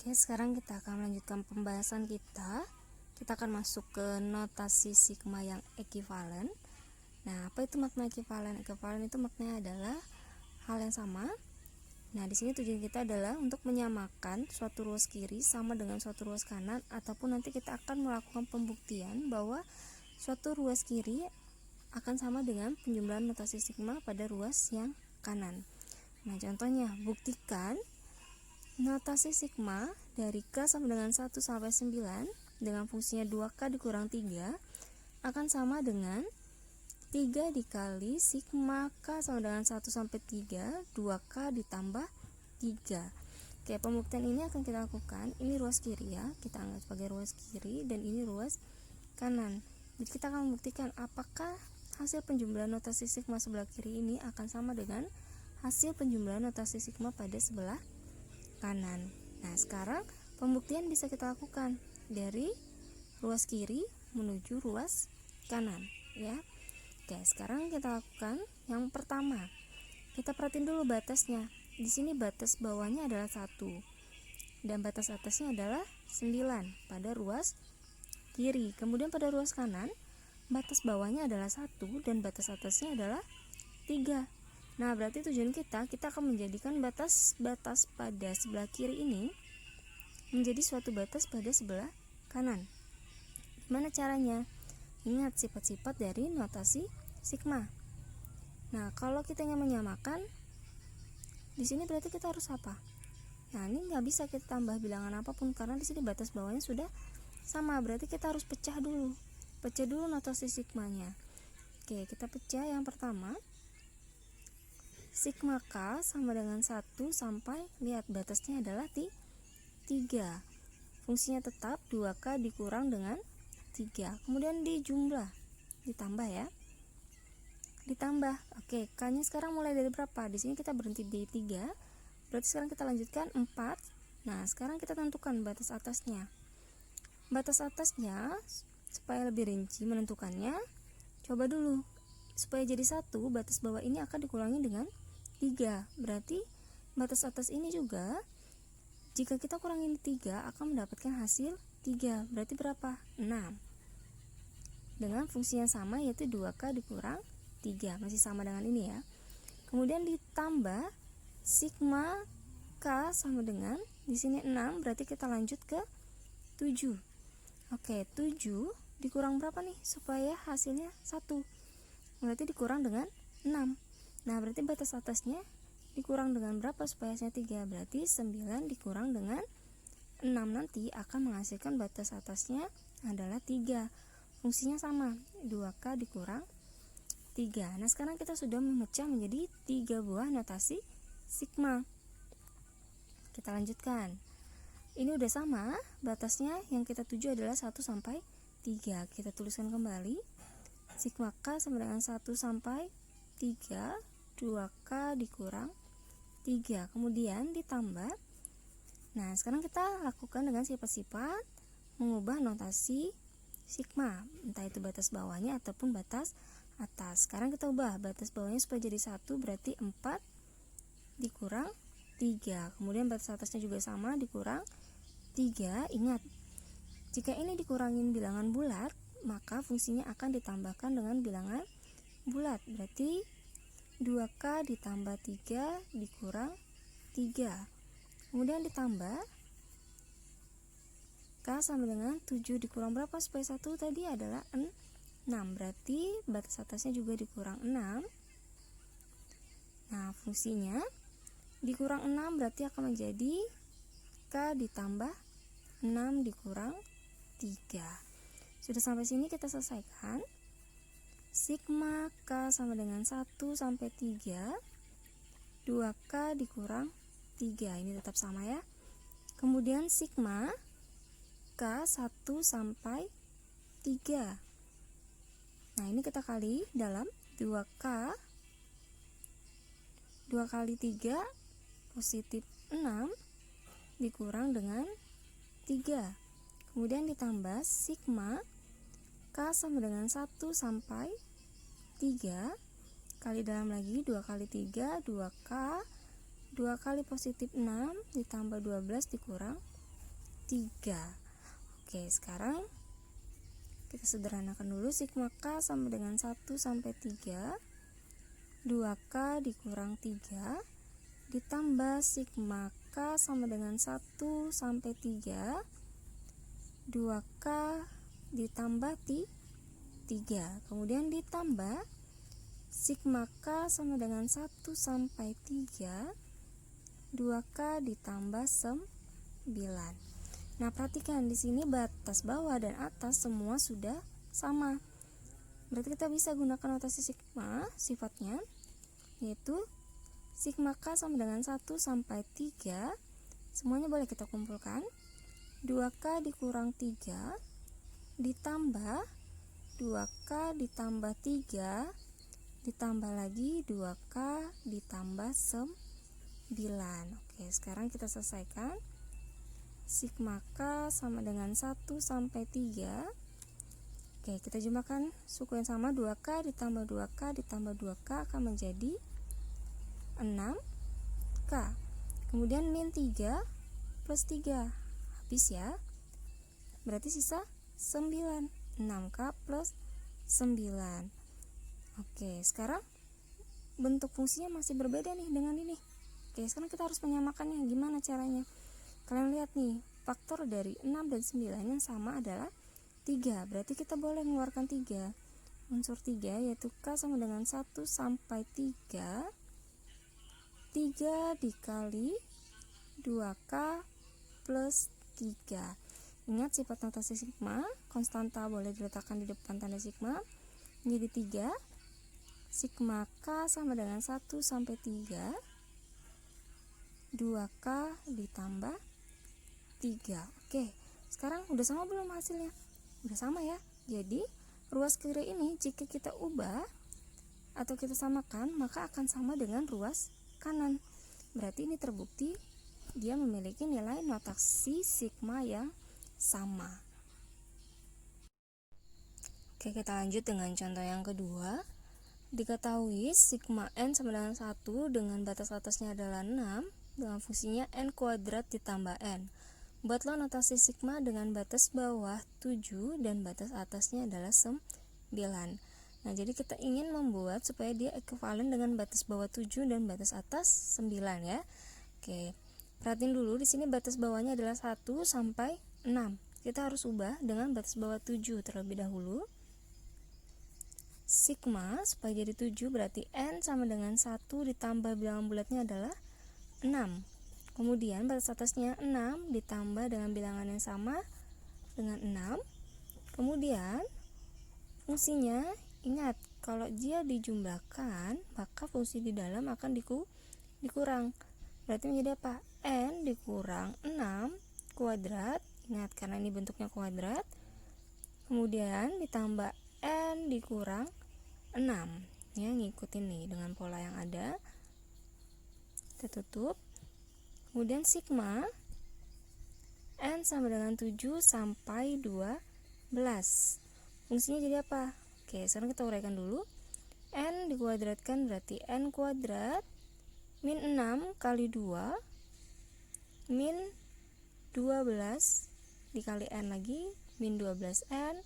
Oke, sekarang kita akan melanjutkan pembahasan kita. Kita akan masuk ke notasi sigma yang ekuivalen. Nah, apa itu makna ekuivalen? Ekuivalen itu maknanya adalah hal yang sama. Nah, di sini tujuan kita adalah untuk menyamakan suatu ruas kiri sama dengan suatu ruas kanan, ataupun nanti kita akan melakukan pembuktian bahwa suatu ruas kiri akan sama dengan penjumlahan notasi sigma pada ruas yang kanan. Nah, contohnya, buktikan notasi sigma dari K sama dengan 1 sampai 9 dengan fungsinya 2K dikurang 3 akan sama dengan 3 dikali sigma K sama dengan 1 sampai 3, 2K ditambah 3. Oke, pembuktian ini akan kita lakukan. Ini ruas kiri ya, kita anggap sebagai ruas kiri, dan ini ruas kanan. Jadi kita akan membuktikan apakah hasil penjumlahan notasi sigma sebelah kiri ini akan sama dengan hasil penjumlahan notasi sigma pada sebelah kanan. Nah, sekarang pembuktian bisa kita lakukan dari ruas kiri menuju ruas kanan ya. Oke, sekarang kita lakukan yang pertama. Kita perhatiin dulu batasnya. Di sini batas bawahnya adalah 1 dan batas atasnya adalah 9 pada ruas kiri. Kemudian pada ruas kanan, batas bawahnya adalah 1 dan batas atasnya adalah 3. Nah, berarti tujuan kita akan menjadikan batas-batas pada sebelah kiri ini menjadi suatu batas pada sebelah kanan. Gimana caranya? Ingat sifat-sifat dari notasi sigma. Nah, kalau kita ingin menyamakan, di sini berarti kita harus apa? Nah, ini nggak bisa kita tambah bilangan apapun karena di sini batas bawahnya sudah sama. Berarti kita harus pecah dulu. Pecah dulu notasi sigmanya. Oke, kita pecah yang pertama. Sigma K sama dengan 1 sampai, lihat batasnya adalah 3. Fungsinya tetap 2K dikurang dengan 3. Kemudian dijumlah, ditambah ya. Ditambah. Oke, K-nya sekarang mulai dari berapa? Di sini kita berhenti di 3. Berarti sekarang kita lanjutkan 4. Nah, sekarang kita tentukan batas atasnya. Batas atasnya supaya lebih rinci menentukannya, coba dulu. Supaya jadi 1, batas bawah ini akan dikurangi dengan 3. Berarti batas atas ini juga jika kita kurangin 3 akan mendapatkan hasil 3. Berarti berapa? 6. Dengan fungsi yang sama, yaitu 2K dikurang 3. Masih sama dengan ini ya. Kemudian ditambah sigma K sama dengan, di sini 6, berarti kita lanjut ke 7. Oke, 7 dikurang berapa nih supaya hasilnya 1? Berarti dikurang dengan 6. Nah, berarti batas atasnya dikurang dengan berapa supaya hasilnya 3? Berarti 9 dikurang dengan 6 nanti akan menghasilkan batas atasnya adalah 3. Fungsinya sama, 2K dikurang 3. Nah, sekarang kita sudah memecah menjadi 3 buah notasi sigma. Kita lanjutkan. Ini udah sama, batasnya yang kita tuju adalah 1 sampai 3. Kita tuliskan kembali. Sigma K sama dengan 1 sampai 3, 2K dikurang 3. Kemudian ditambah. Nah, sekarang kita lakukan dengan sifat-sifat mengubah notasi sigma, entah itu batas bawahnya ataupun batas atas. Sekarang kita ubah batas bawahnya supaya jadi 1, berarti 4 dikurang 3. Kemudian batas atasnya juga sama, dikurang 3. Ingat, jika ini dikurangin bilangan bulat, maka fungsinya akan ditambahkan dengan bilangan bulat. Berarti 2K ditambah 3 dikurang 3. Kemudian ditambah K sama dengan 7 dikurang berapa supaya 1 tadi adalah 6. Berarti batas atasnya juga dikurang 6. Nah, fungsinya dikurang 6 berarti akan menjadi K ditambah 6 dikurang 3. Sudah sampai sini kita selesaikan. Sigma K sama dengan 1 sampai 3, 2K dikurang 3. Ini tetap sama ya. Kemudian sigma K 1 sampai 3. Nah, ini kita kali dalam 2K. 2 kali 3 positif 6 dikurang dengan 3. Kemudian ditambah sigma K sama dengan 1 sampai 3 kali dalam lagi 2 kali 3, 2K, 2 kali positif 6 ditambah 12 dikurang 3. Oke, sekarang kita sederhanakan dulu. Sigma K sama dengan 1 sampai 3. 2K dikurang 3 ditambah sigma K sama dengan 1 sampai 3. 2K ditambah 3. Kemudian ditambah sigma K sama dengan 1 sampai 3. 2K ditambah 9. Nah, perhatikan di sini batas bawah dan atas semua sudah sama. Berarti kita bisa gunakan notasi sigma sifatnya, yaitu sigma K sama dengan 1 sampai 3. Semuanya boleh kita kumpulkan. 2K dikurang 3 ditambah 2K ditambah 3 ditambah lagi 2K ditambah 9. Oke, sekarang kita selesaikan. Sigma K sama dengan 1 sampai 3. Oke, kita jumlahkan suku yang sama. 2K ditambah 2K ditambah 2K akan menjadi 6K. Kemudian min 3 plus 3. Habis ya. Berarti sisa 9. 6K plus 9. Oke, sekarang bentuk fungsinya masih berbeda nih dengan ini. Oke, sekarang kita harus menyamakannya. Gimana caranya? Kalian lihat nih, faktor dari 6 dan 9 yang sama adalah 3. Berarti kita boleh mengeluarkan 3. Unsur 3 yaitu K sama dengan 1 sampai 3. 3 dikali 2K plus 3. Ingat sifat notasi sigma, konstanta boleh diletakkan di depan tanda sigma. Jadi 3. Sigma K sama dengan 1 sampai 3. 2K ditambah 3. Oke, sekarang udah sama belum hasilnya? Udah sama ya. Jadi ruas kiri ini jika kita ubah atau kita samakan, maka akan sama dengan ruas kanan. Berarti ini terbukti dia memiliki nilai notasi sigma yang sama. Oke, kita lanjut dengan contoh yang kedua. Diketahui sigma n sama dengan 1 dengan batas atasnya adalah 6 dengan fungsinya n kuadrat ditambah n. Buatlah notasi sigma dengan batas bawah 7 dan batas atasnya adalah 9. Nah, jadi kita ingin membuat supaya dia ekuivalen dengan batas bawah 7 dan batas atas 9 ya. Oke. Perhatiin dulu di sini batas bawahnya adalah 1 sampai 6. Kita harus ubah dengan batas bawah 7 terlebih dahulu. Sigma supaya jadi 7 berarti n sama dengan 1 ditambah bilangan bulatnya adalah 6. Kemudian batas atasnya 6 ditambah dengan bilangan yang sama dengan 6. Kemudian fungsinya, ingat kalau dia dijumlahkan maka fungsi di dalam akan dikurang. Berarti menjadi apa? N dikurang 6 kuadrat. Ingat karena ini bentuknya kuadrat. Kemudian ditambah N dikurang 6. Ya, ngikutin nih dengan pola yang ada. Kita tutup. Kemudian sigma n sama dengan 7 sampai 12. Fungsinya jadi apa? Oke, sekarang kita uraikan dulu. N dikuadratkan berarti n kuadrat min 6 kali 2 min 12 dikali n lagi min 12n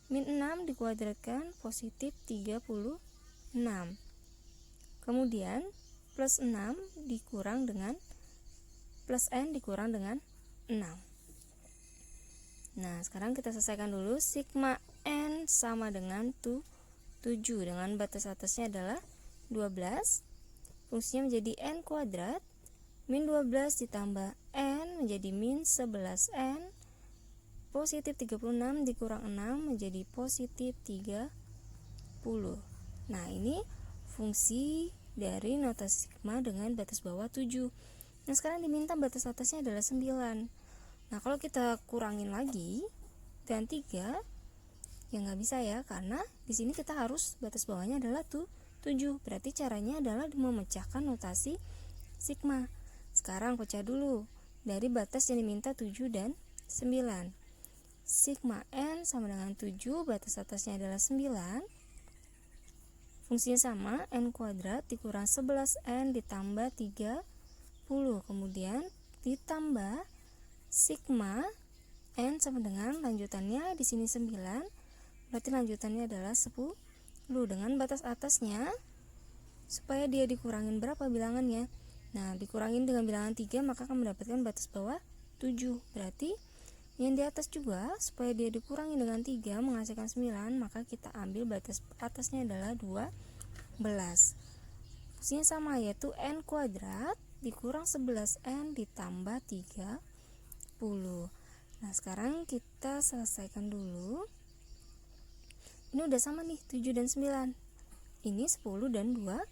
min 6 dikuadratkan positif 36. Kemudian plus 6 dikurang dengan plus n dikurang dengan 6. Nah, sekarang kita selesaikan dulu. Sigma n sama dengan 7 dengan batas atasnya adalah 12. Fungsinya menjadi n kuadrat min 12 ditambah n menjadi min 11n positif 36 dikurang 6 menjadi positif 30. Nah, ini fungsi dari notasi sigma dengan batas bawah 7. Nah, sekarang diminta batas atasnya adalah 9. Nah, kalau kita kurangin lagi dengan 3, ya nggak bisa ya, karena di sini kita harus batas bawahnya adalah 7. Berarti caranya adalah memecahkan notasi sigma. Sekarang pecah dulu dari batas yang diminta 7 dan 9. Sigma n sama dengan 7, batas atasnya adalah 9. Fungsinya sama, n kuadrat dikurang 11n ditambah 30. Kemudian ditambah sigma N sama dengan lanjutannya di sini 9, berarti lanjutannya adalah 10 dengan batas atasnya supaya dia dikurangin berapa bilangannya. Nah, dikurangin dengan bilangan 3 maka akan mendapatkan batas bawah 7. Berarti yang di atas juga supaya dia dikurangi dengan 3 menghasilkan 9, maka kita ambil batas atasnya adalah 12. Fungsinya sama, yaitu N kuadrat dikurang 11N ditambah 30. Nah, sekarang kita selesaikan dulu. Ini udah sama nih, 7 dan 9. Ini 10 dan 12.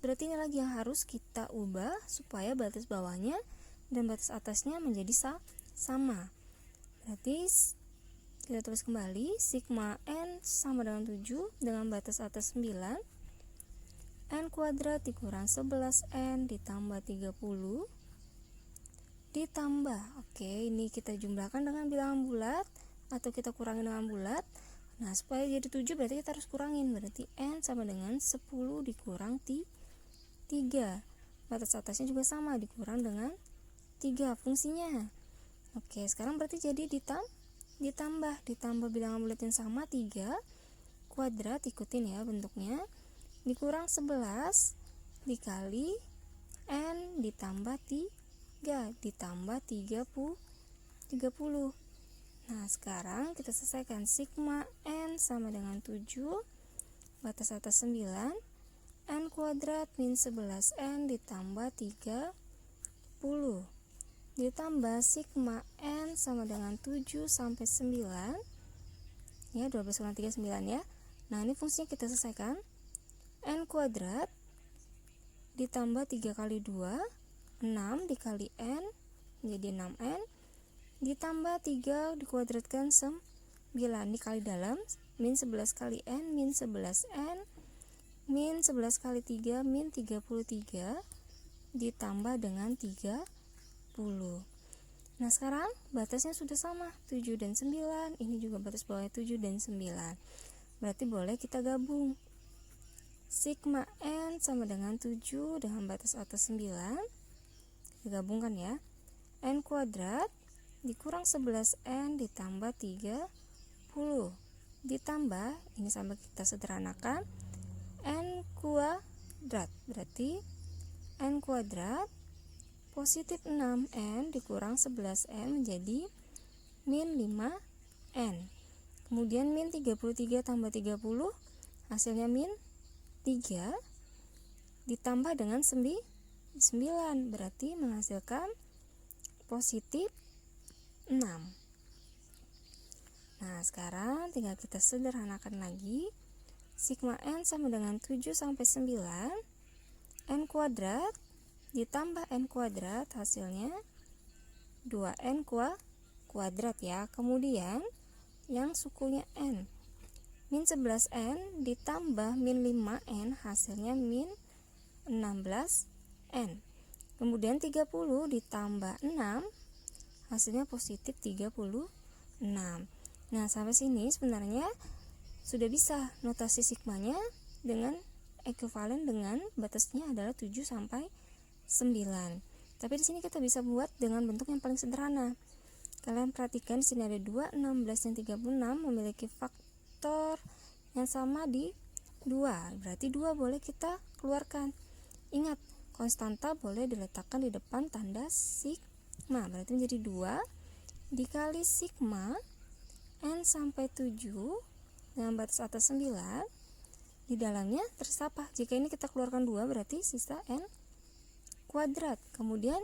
Berarti ini lagi yang harus kita ubah supaya batas bawahnya dan batas atasnya menjadi sama. Berarti kita tulis kembali, sigma N sama dengan 7 dengan batas atas 9. N kuadrat dikurang 11N ditambah 30 ditambah, oke, ini kita jumlahkan dengan bilangan bulat atau kita kurangi dengan bulat. Nah, supaya jadi 7 berarti kita harus kurangin, berarti N sama dengan 10 dikurang 3. Batas atasnya juga sama, dikurang dengan 3 fungsinya. Oke, sekarang berarti jadi ditambah bilangan bulat yang sama 3 kuadrat, ikutin ya bentuknya, dikurang 11 dikali N ditambah 3 ditambah 30. Nah, sekarang kita selesaikan, sigma N sama dengan 7, batas atas 9, N kuadrat min 11N ditambah 30 ditambah sigma N sama dengan 7 sampai 9 ya, 12 kurang 3 9 ya. Nah, ini fungsinya kita selesaikan, N kuadrat ditambah 3 kali 2 6 dikali N jadi 6N ditambah 3 dikuadratkan 9 dikali dalam min 11 kali N min 11N min 11 kali 3 min 33 ditambah dengan 30. Nah, sekarang batasnya sudah sama, 7 dan 9. Ini juga batas bawahnya 7 dan 9. Berarti boleh kita gabung. Sigma N sama dengan 7 dengan batas atas 9. Digabungkan ya. N kuadrat dikurang 11N ditambah 30 ditambah, ini sampai kita sederhanakan, N kuadrat. Berarti N kuadrat positif 6N dikurang 11N menjadi min 5N. Kemudian min 33 tambah 30 hasilnya min 3 ditambah dengan 9 berarti menghasilkan positif 6. Nah, sekarang tinggal kita sederhanakan lagi. Sigma N sama dengan 7 sampai 9 N kuadrat ditambah N kuadrat hasilnya 2N kuadrat ya. Kemudian yang sukunya N min 11N ditambah min 5N hasilnya min 16N. Kemudian 30 ditambah 6 hasilnya positif 36. Nah, sampai sini sebenarnya sudah bisa notasi sigmanya dengan ekuivalen dengan batasnya adalah 7 sampai 9. Tapi di sini kita bisa buat dengan bentuk yang paling sederhana. Kalian perhatikan di sini ada 2, 16 dan 36 memiliki faktor yang sama di 2. Berarti 2 boleh kita keluarkan. Ingat, konstanta boleh diletakkan di depan tanda sigma. Berarti menjadi 2 dikali sigma N sampai 7 dengan batas atas 9. Di dalamnya tersisa apa? Jika ini kita keluarkan 2 berarti sisa N kuadrat. Kemudian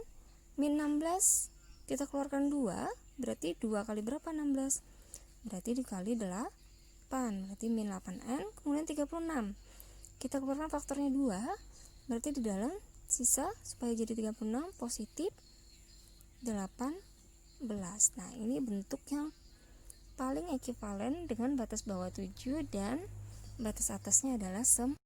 min 16 kita keluarkan 2 berarti 2 kali berapa 16? Berarti dikali 8 berarti min 8N. Kemudian 36 kita keluarkan faktornya 2 berarti di dalam sisa supaya jadi 36 positif 18. Nah, ini bentuk yang paling ekuivalen dengan batas bawah 7 dan batas atasnya adalah